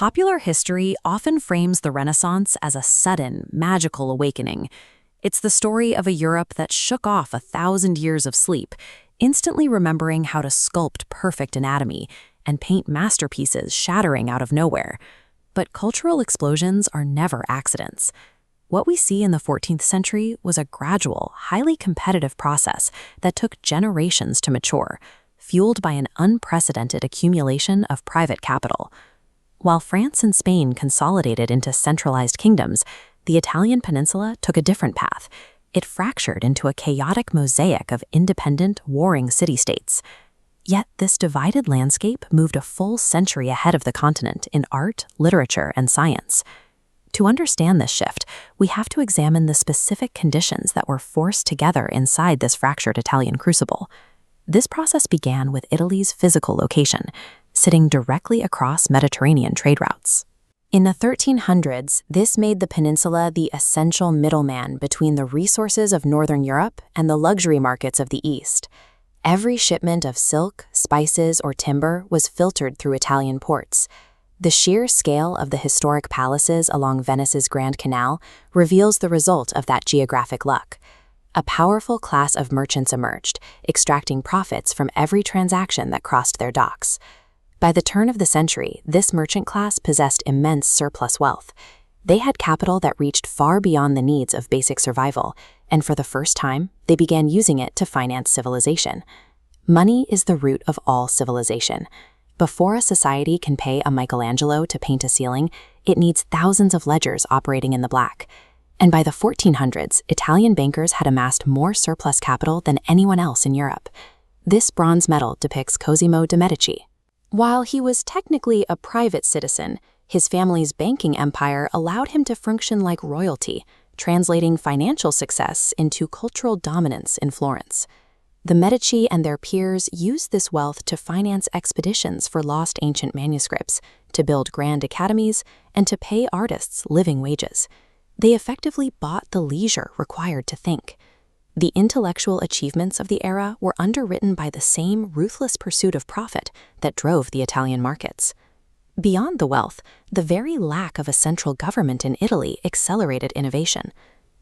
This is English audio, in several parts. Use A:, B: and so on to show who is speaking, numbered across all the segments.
A: Popular history often frames the Renaissance as a sudden, magical awakening. It's the story of a Europe that shook off 1,000 years of sleep, instantly remembering how to sculpt perfect anatomy and paint masterpieces shattering out of nowhere. But cultural explosions are never accidents. What we see in the 14th century was a gradual, highly competitive process that took generations to mature, fueled by an unprecedented accumulation of private capital. While France and Spain consolidated into centralized kingdoms, the Italian peninsula took a different path. It fractured into a chaotic mosaic of independent, warring city-states. Yet this divided landscape moved a full century ahead of the continent in art, literature, and science. To understand this shift, we have to examine the specific conditions that were forced together inside this fractured Italian crucible. This process began with Italy's physical location, sitting directly across Mediterranean trade routes. In the 1300s, this made the peninsula the essential middleman between the resources of Northern Europe and the luxury markets of the East. Every shipment of silk, spices, or timber was filtered through Italian ports. The sheer scale of the historic palaces along Venice's Grand Canal reveals the result of that geographic luck. A powerful class of merchants emerged, extracting profits from every transaction that crossed their docks. By the turn of the century, this merchant class possessed immense surplus wealth. They had capital that reached far beyond the needs of basic survival, and for the first time, they began using it to finance civilization. Money is the root of all civilization. Before a society can pay a Michelangelo to paint a ceiling, it needs thousands of ledgers operating in the black. And by the 1400s, Italian bankers had amassed more surplus capital than anyone else in Europe. This bronze medal depicts Cosimo de' Medici. While he was technically a private citizen, his family's banking empire allowed him to function like royalty, translating financial success into cultural dominance in Florence. The Medici and their peers used this wealth to finance expeditions for lost ancient manuscripts, to build grand academies, and to pay artists living wages. They effectively bought the leisure required to think. The intellectual achievements of the era were underwritten by the same ruthless pursuit of profit that drove the Italian markets. Beyond the wealth, the very lack of a central government in Italy accelerated innovation.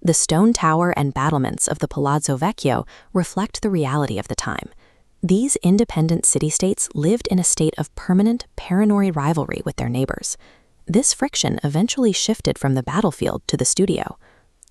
A: The stone tower and battlements of the Palazzo Vecchio reflect the reality of the time. These independent city-states lived in a state of permanent, paranoid rivalry with their neighbors. This friction eventually shifted from the battlefield to the studio.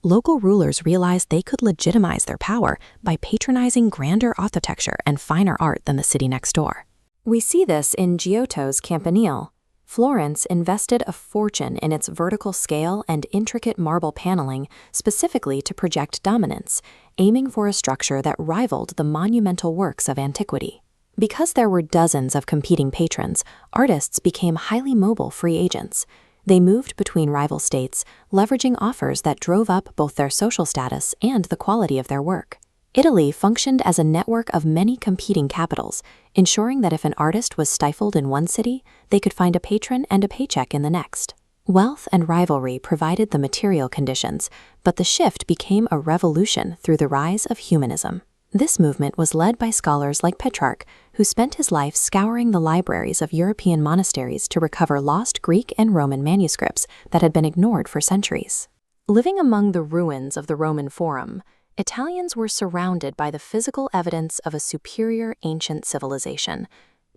A: Local rulers realized they could legitimize their power by patronizing grander architecture and finer art than the city next door. We see this in Giotto's Campanile. Florence invested a fortune in its vertical scale and intricate marble paneling specifically to project dominance, aiming for a structure that rivaled the monumental works of antiquity. Because there were dozens of competing patrons, artists became highly mobile free agents. They moved between rival states, leveraging offers that drove up both their social status and the quality of their work. Italy functioned as a network of many competing capitals, ensuring that if an artist was stifled in one city, they could find a patron and a paycheck in the next. Wealth and rivalry provided the material conditions, but the shift became a revolution through the rise of humanism. This movement was led by scholars like Petrarch, who spent his life scouring the libraries of European monasteries to recover lost Greek and Roman manuscripts that had been ignored for centuries. Living among the ruins of the Roman Forum, Italians were surrounded by the physical evidence of a superior ancient civilization.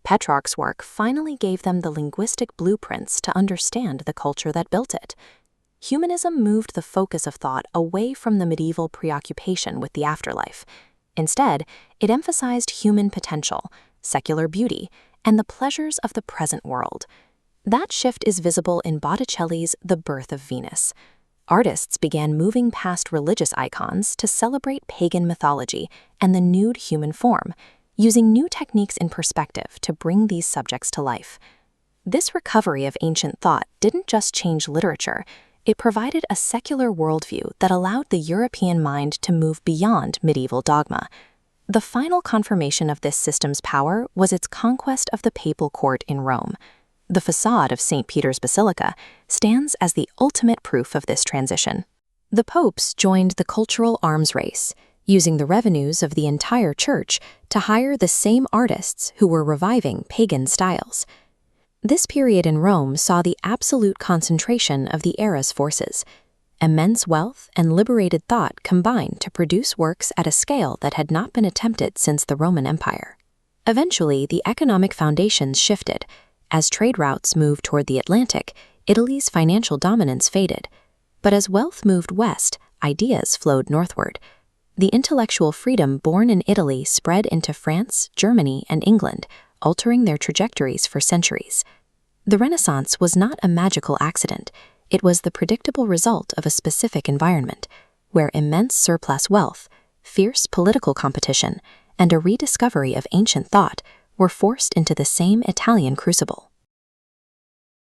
A: Petrarch's work finally gave them the linguistic blueprints to understand the culture that built it. Humanism moved the focus of thought away from the medieval preoccupation with the afterlife. Instead, it emphasized human potential, secular beauty, and the pleasures of the present world. That shift is visible in Botticelli's The Birth of Venus. Artists began moving past religious icons to celebrate pagan mythology and the nude human form, using new techniques in perspective to bring these subjects to life. This recovery of ancient thought didn't just change literature, it provided a secular worldview that allowed the European mind to move beyond medieval dogma. The final confirmation of this system's power was its conquest of the papal court in Rome. The facade of St. Peter's Basilica stands as the ultimate proof of this transition. The popes joined the cultural arms race, using the revenues of the entire church to hire the same artists who were reviving pagan styles. This period in Rome saw the absolute concentration of the era's forces. Immense wealth and liberated thought combined to produce works at a scale that had not been attempted since the Roman Empire. Eventually, the economic foundations shifted. As trade routes moved toward the Atlantic, Italy's financial dominance faded. But as wealth moved west, ideas flowed northward. The intellectual freedom born in Italy spread into France, Germany, and England, altering their trajectories for centuries. The Renaissance was not a magical accident. It was the predictable result of a specific environment, where immense surplus wealth, fierce political competition, and a rediscovery of ancient thought were forced into the same Italian crucible.